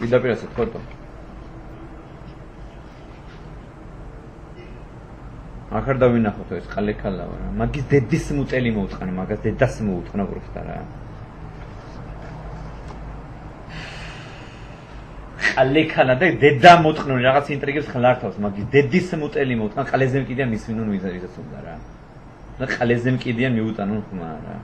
პირდაპირ ასეთ ფოტო. ახარ დავინახოთ ეს ყალექალავა რა. მაგის დედის მუწელი მოუწყანა, მაგას დედას მოუწყნა პროფტა რა. ყალექალა და დედა მოწყნული რაღაც ინტრიგებს ხლართავს, მაგის დედის მუწელი მოუწყნა, ყალეზე მკიდიან მის ვინონ ვიზარიზაც უნდა რა. და ყალეზე მკიდიან მიუტანონ ხმა რა.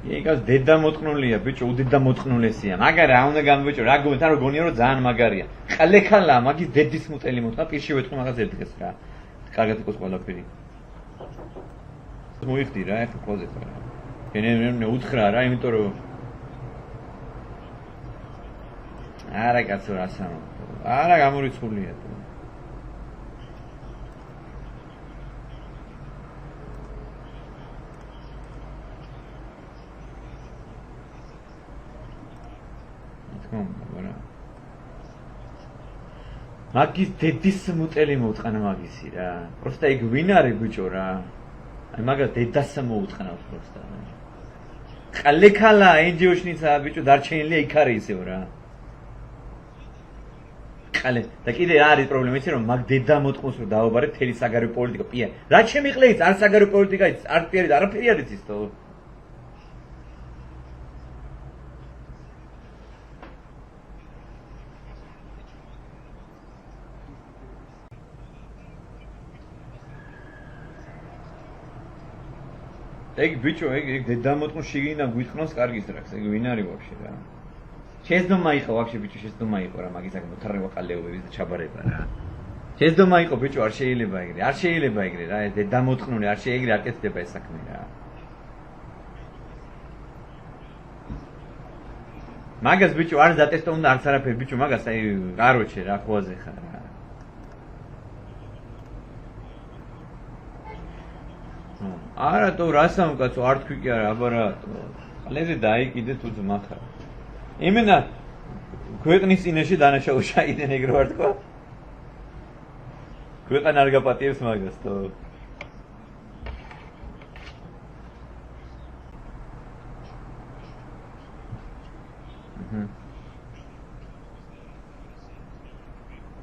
იგას დედა მოწყნულია, ბიჭო, უდედა მოწყნულესია. მაგარი რა უნდა გამბიჭო, რა გონი, თან რო გონია რომ ძალიან მაგარია. ყალექალა, მაგის დედის მუწელი მოწყნა, პირში ვეთქვი მაგას ერთ დღეს რა. კარგად იყოს ყველაფერი. მოიხდი რა, ახლა ყოზე რა. ენე უთხრა რა, იმიტომ რომ არა კაცო რა სამ. არა გამორიცხულია თუ. მაგის დედის მუწელი მოუწყნა მაგისი რა. პროსტა იქ ვინ არის ბიჭო რა. აი მაგას დედას მოუწყნავს პროსტა. ყალექალა ენჯიოშნიცა ბიჭო დარჩენილია იქ არის ისევ რა. ყალე და კიდე რა არის პრობლემა იცი რომ მაგ დედა მოწყობს რომ დაავაბარე თელი საგარეო პოლიტიკა პია. რა შემიყლე ის არ საგარეო პოლიტიკა ის არ პიარი და არაფერი არის ის თო. ეგ ბიჭო ეგ დედა მოწყნ შიგნიდან გვიტყნოს კარგის დრაქს ეგ ვინ არის ვაფშე რა შეძდომა იყო ვაფშე ბიჭო შეძდომა იყო რა მაგის აქ მოთარება ყალეობების და ჩაბარება რა შეძდომა იყო ბიჭო არ შეიძლება ეგრე არ შეიძლება ეგრე რა დედა მოწყნული არ შეიძლება არ კეთდება ეს საქმე რა მაგას ბიჭო არ დატესტო უნდა არც არაფერი ბიჭო მაგას აი კაროჩე რა ხოაზე ხარ რა არა თუ რასამ კაცო არ თქვი კი არა აბა რატო ყლეზე დაიკიდე თუ ძმახა იმენა ქვეყნის წინაშე დანაშაულს ჩაიდენ ეგრე ვარ თქვა ქვეყანა არ გაპატიებს მაგას თო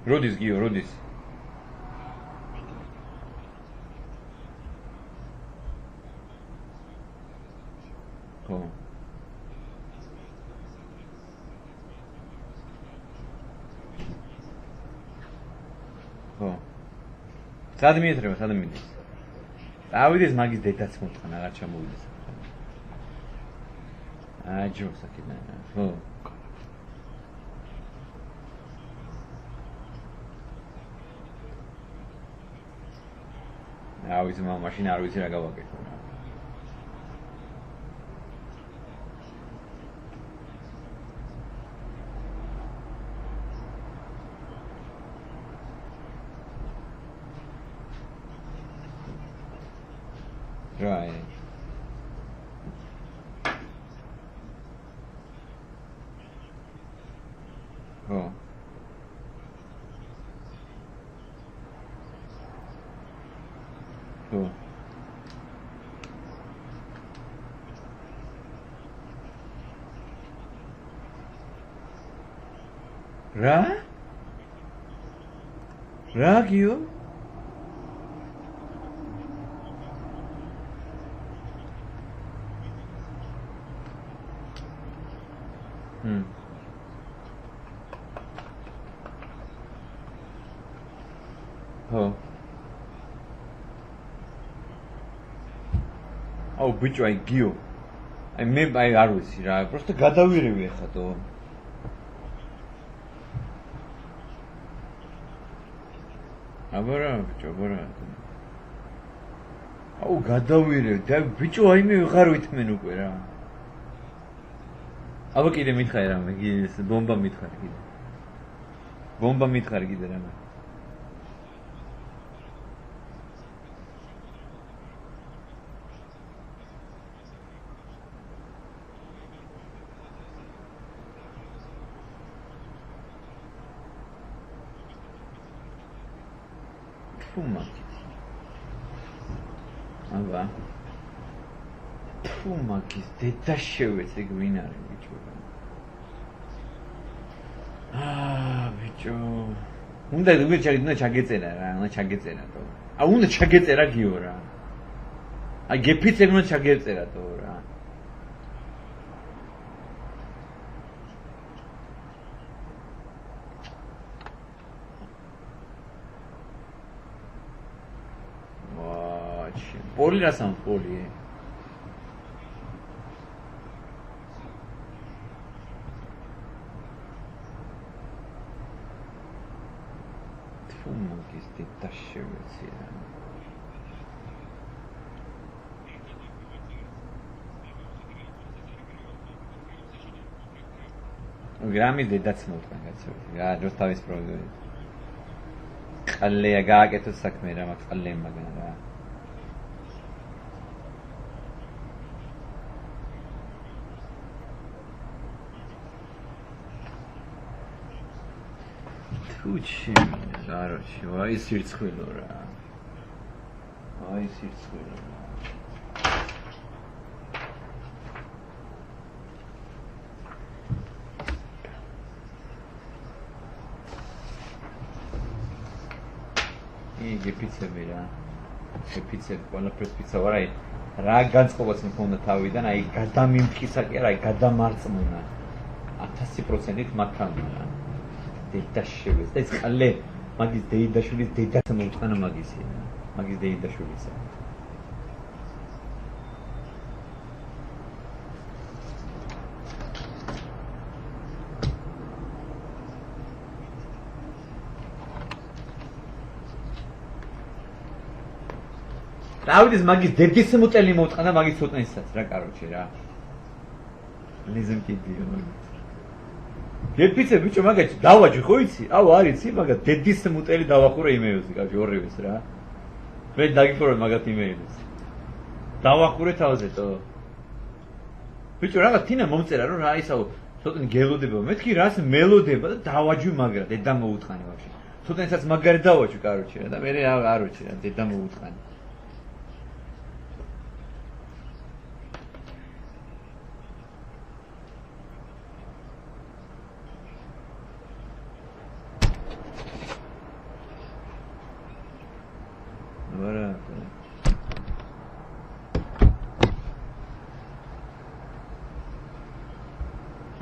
როდის გიო როდის სად მიეცრება, სად მიდის? დავიდეს მაგის დედაც მოწყნა, რა ჩამოვიდეს. აჯობს აქედან, ხო. ავიზ მაშინ არ ვიცი რა გავაკეთო რა. Right. Oh. Oh. Ra? Ragio? Oh. Oh, bicho, ai gio. Ai me ai არ ვიცი რა, просто გადავირევი ახლა თო. აბარა, bicho, აბარა. აუ, გადავირევ და bicho, აი მე ვიღარ ვითმენ უკვე რა. აბა კიდე მითხარი რამე, ბომბა მითხარი კიდე. ბომბა მითხარი კიდე რამე. Fuma. აბა თუ მაგის დედა შევეც ეგ ვინ არის ბიჭო ბიჭო უნდა ჩაგეწერა რა უნდა ჩაგეწერა თო უნდა ჩაგეწერა გიო რა აი გეფიცე უნდა ჩაგეწერა თო რა პოლი რა სამ პოლი მაგის დედა შევეცი რა გრამის დედაც მოვყვენ კაცო რა ჯოს თავის პრობლემა ყალეა გააკეთო საქმე რა მაგ ყალე მაგან რა უჩი ზაროჩი ვაი სირცხვილო რა ვაი სირცხვილო რა იგი პიცები რა პიცები ყველაფერს პიცა ვარ აი რა განწყობაც მქონდა თავიდან აი გადამიმტკისა კი არა აი გადამარწმუნა 1000%-ით მაქანა რა დედა შევეს და ეს ყალე მაგის დეიდაშვილის დედაც მოუწყანა მაგისი მაგის დეიდაშვილისა დავიდეს მაგის დედის მუტელი მოუწყანა მაგის ცოტნესაც რა კაროჩი რა ლიზმ კიდიო მაგის გეფიცე ბიჭო მაგაჩი დავაჯი ხო იცი? აუ არიცი მაგა დედის მუტელი დავახურე იმეილზე კაცი ორივეს რა. მე დაგიფორე მაგათ იმეილს. დავახურე თავზეთო. ბიჭო რაღაც თინა მომწერა რომ რა ისაო ცოტნე გელოდება. მეთქი რას მელოდება და დავაჯი მაგრა დედა მოუთხანი ვაფშე. ცოტნესაც მაგარი დავაჯი კაროჩი რა და მე არ ვიცი რა დედა მოუთხანი.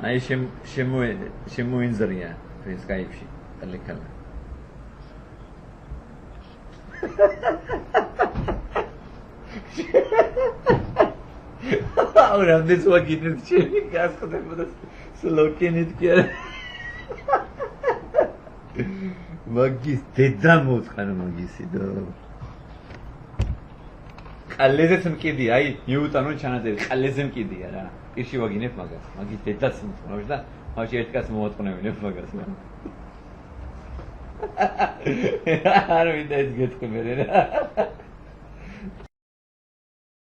აი შემოინზრია ეს Skype-ში ტელეკალა. აუ რამდენს ვაგინებ ჩემი გასხდებოდა სლოკენით კი არა. მაგის დედა მოწყანა მაგისი და ყალეზეც მკიდი აი მიუტანო ჩანაწერი ყალეზე მკიდია რა პირში ვაგინებ მაგას მაგის დედაც მოწყნავს და მაშინ ერთ კაც მოაწყნევინებ მაგას არ მინდა ეს გეტყვი მე რა